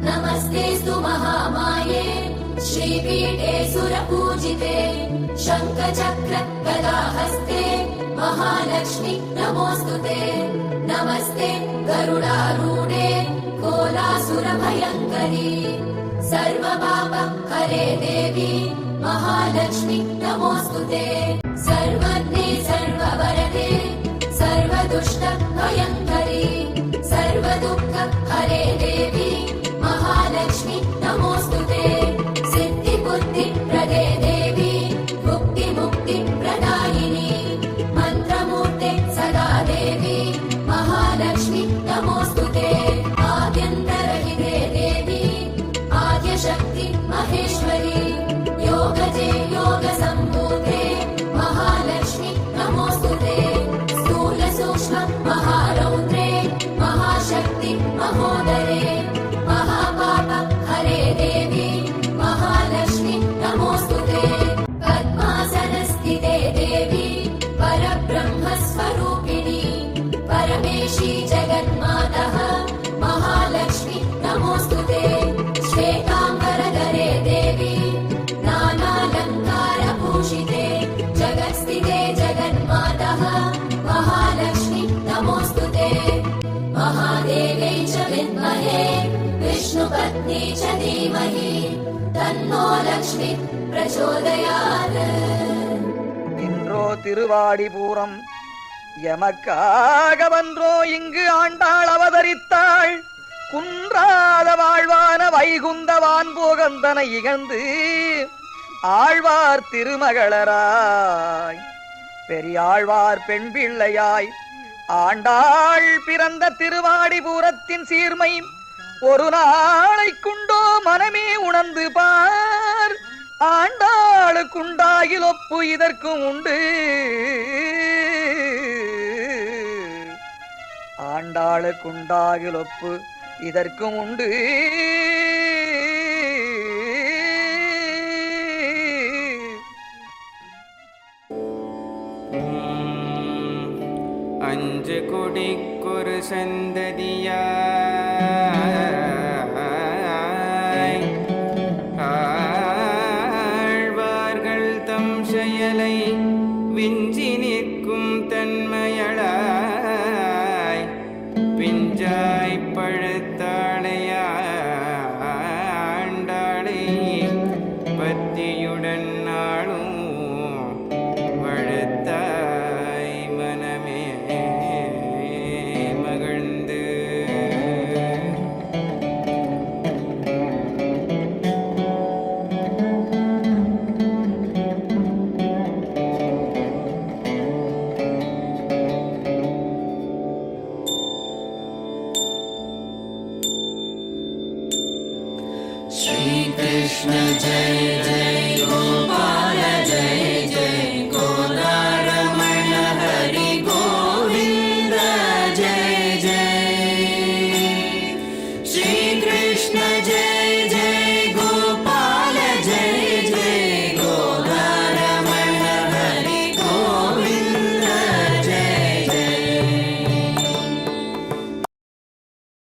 नमस्तेस्तु महामाये श्रीपीठे सुरपूजिते शङ्खचक्र गदाहस्ते महालक्ष्मी नमोऽस्तुते नमस्ते गरुडारूढे कोलासुरभयङ्करी सर्वपाप हरे देवी महालक्ष्मी नमोऽस्तुते सर्वज्ञे सर्ववरदे सर्वदुष्ट भयङ्करी सर्वदुःख हरे देवी महालक्ष्मी नमोऽस्तुते सिद्धिबुद्धि प्रदे देवी मुक्ति मुक्ति प्रदायिनी मन्त्रमूर्ते सदा देवी महालक्ष्मी नमोऽस्तुते आद्यन्तरहिते देवी आद्यशक्ति महेश्वरी योगजे योगसम्भूते महालक्ष्मी नमोऽस्तुते स्थूल सूक्ष्म महारौद्रे महाशक्ति महोदरे महापाप हरे देवी महालक्ष्मी नमोऽस्तुते पद्मासनस्थिते देवी परब्रह्मस्वरूपिणी परमेशी जगन्मातः महालक्ष्मी नमोऽस्तुते श्वेताम्बरधरे देवी नानालङ्कारभूषिते जगत्स्थिते जगन्मातः महालक्ष्मी नमोऽस्तुते महादेव्यै च विद्महे विष्णुपत्नी च धीमहि तन्नो लक्ष्मी प्रचोदयात् இன்றோ திருவாடிபூரம் எமக்காக வன்றோ இங்கு ஆண்டாள் அவதரித்தாள் குன்றாத வாழ்வான வைகுந்தவான் போகந்தனை இகழ்ந்து ஆழ்வார் திருமகளராய் பெரியாழ்வார் பெண் பிள்ளையாய் ஆண்டாள் பிறந்த திருவாடிபூரத்தின் சீர்மை ஒரு நாளைக்குண்டோ மனமே உணர்ந்து பார் ஆண்டாளுக்குண்டாகில் ஒப்பு இதற்கும் உண்டு ஆண்டாளுக்குண்டாகில் ஒப்பு இதற்கும் உண்டு அஞ்சு கொடிக்கொரு சந்ததியாய் ஆழ்வார்கள் தம் செயலை விஞ்சி நிற்கும் தன்மையளாய் பிஞ்சாய் பழுத்தாள்